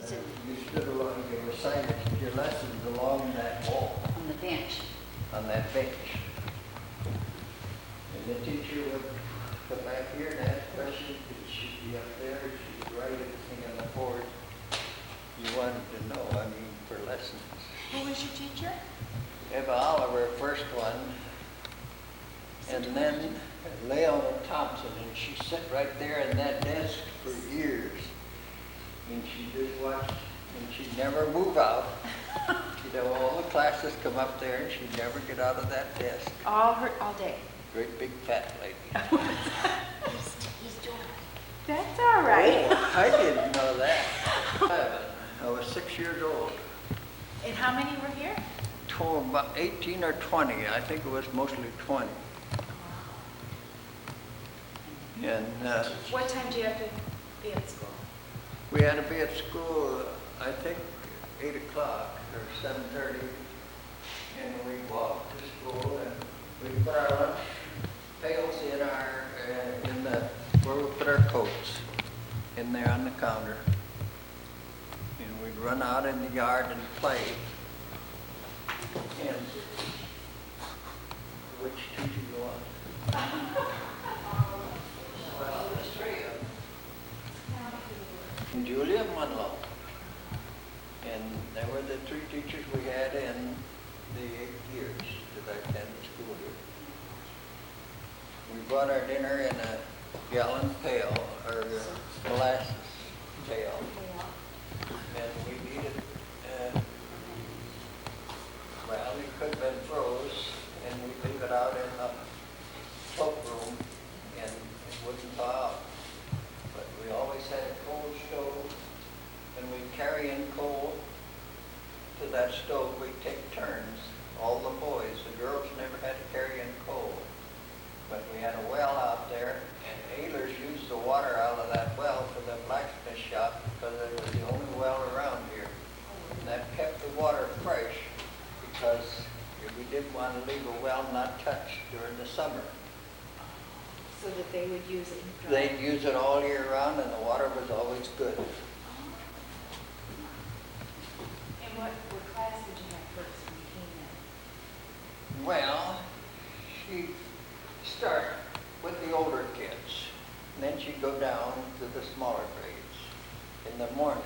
Is it You stood along, you recited your lessons along that wall, on the bench? on that bench. And the teacher would come back here and ask questions, and she'd be up there, she'd write everything on the board you wanted to know, I mean, for lessons. Who was your teacher? Eva Oliver, first one, and then Leona Thompson, and she sat right there in that desk for years. And she just watched, and she'd never move out. She'd have all the classes come up there, and she'd never get out of that desk. All day. Great big fat lady. He's doing it. That's all right. Oh, I didn't know that. I was 6 years old. And how many were here? About 18 or 20. I think it was mostly 20. And What time do you have to be at school? we had to be at school, I think, 8 o'clock or 7:30. And we walked to school and we put our lunch pails in where we put our coats, in there on the counter. And we'd run out in the yard and play. And which two do you want? Well, there's three of them. And Julia Munlo. And they were the three teachers we had in the 8 years that I attended school here. We brought our dinner in a gallon pail, or molasses pail. And we needed, well, it could have been froze, and we leave it out in the cloakroom, and it wouldn't thaw out. But we always had a coal stove, and we'd carry in coal to that stove. We'd take turns, all the boys. The girls never had to carry in coal. But we had a well out there, and Ehlers used the water out of that well for the blacksmith shop because it was the only well around here. And that kept the water fresh because we didn't want to leave a well not touched during the summer. So that they would use it. They'd use it all year round, and the water was always good. And what class did you have first when you came in? Well, she'd start with the older kids, and then she'd go down to the smaller grades. In the morning,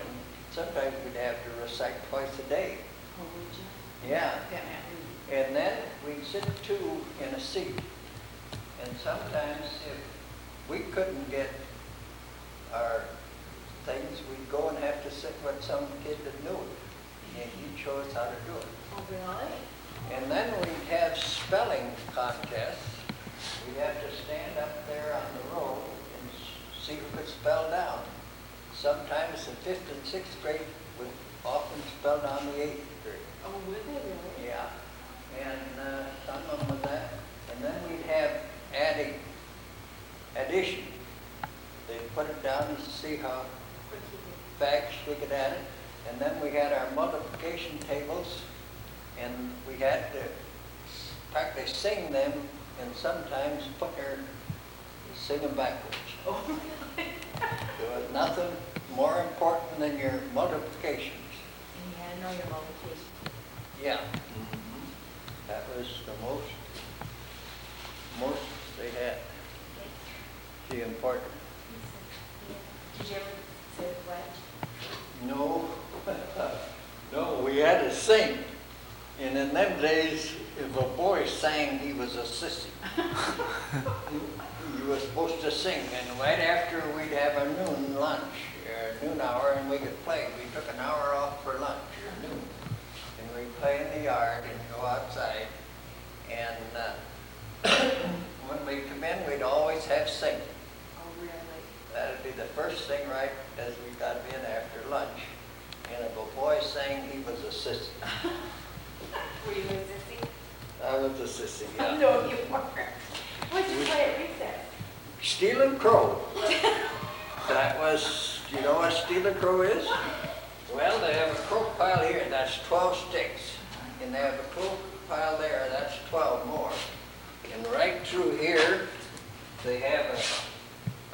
sometimes we'd have to recite twice a day. Oh, would you? Yeah. Yeah. And then we'd sit two in a seat. And sometimes if we couldn't get our things, we'd go and have to sit with some kid that knew it. And he chose how to do it. Oh, really? And then we'd have spelling contests. We'd have to stand up there on the road and see who could spell down. Sometimes the 5th and 6th grade would often spell down the 8th grade. Oh, would they really? Yeah. And some of them was that. And then we'd have addition. They'd put it down and see how fast we could add it. And then we had our multiplication tables, and we had to practically sing them, and sometimes sing them backwards. Oh, There was nothing more important than your multiplications. and you had to know your multiplication. Yeah. That was the most they had. The important. Did you ever say the pledge? No, no, we had to sing. And in them days, if a boy sang, he was a sissy. You were supposed to sing, and right after we'd have a noon lunch, or noon hour, and we could play. We took an hour off for lunch, or noon. And we'd play in the yard and go outside. And when we come in, we'd always have singing. Oh, really? That'd be the first thing right as we got in after lunch. And if a boy sang, he was a sissy. Were you a sissy? I was a sissy, yeah. No, you weren't. What'd you play at recess? Stealing crow. That was, do you know what stealing crow is? Well, they have a crow pile here, that's 12 sticks. And they have a crow pile there, that's 12 more. And right through here, they have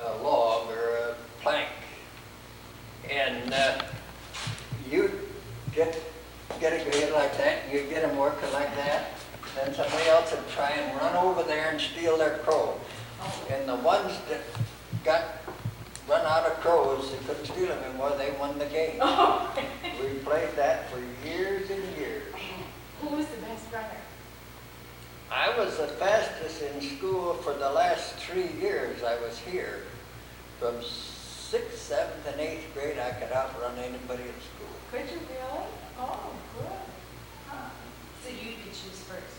a log or a plank. And get a grade like that, you get them working like that, then somebody else would try and run over there and steal their crow. And the ones that got run out of crows, they couldn't steal them anymore, they won the game. We played that for years and years. Who was the best runner? I was the fastest in school for the last 3 years I was here. From 6th, 7th, and 8th grade, I could outrun anybody at school. Could you really? Oh, good. Huh. So you could choose first.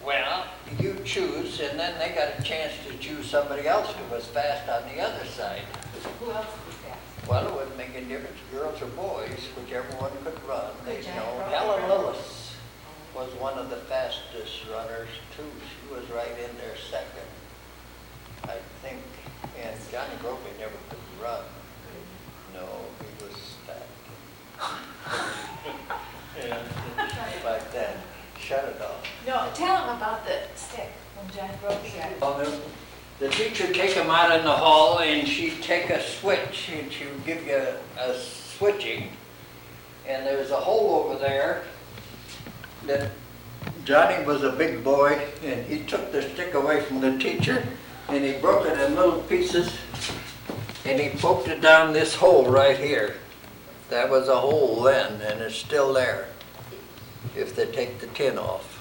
Well, you choose, and then they got a chance to choose somebody else who was fast on the other side. Who else was fast? Well, it wouldn't make any difference, girls or boys, whichever one could run. They Could you know. run? Helen Lillis was one of the fastest runners too. She was right in there second, I think. And Johnny Gropey never could run. No, he was fat. Yeah, like that. Shut it off. No, tell him about the stick when John Gropey got it. The teacher would take him out in the hall and she'd take a switch and she would give you a switching. And there's a hole over there that Johnny was a big boy and he took the stick away from the teacher and he broke it in little pieces and he poked it down this hole right here. That was a hole then and it's still there if they take the tin off.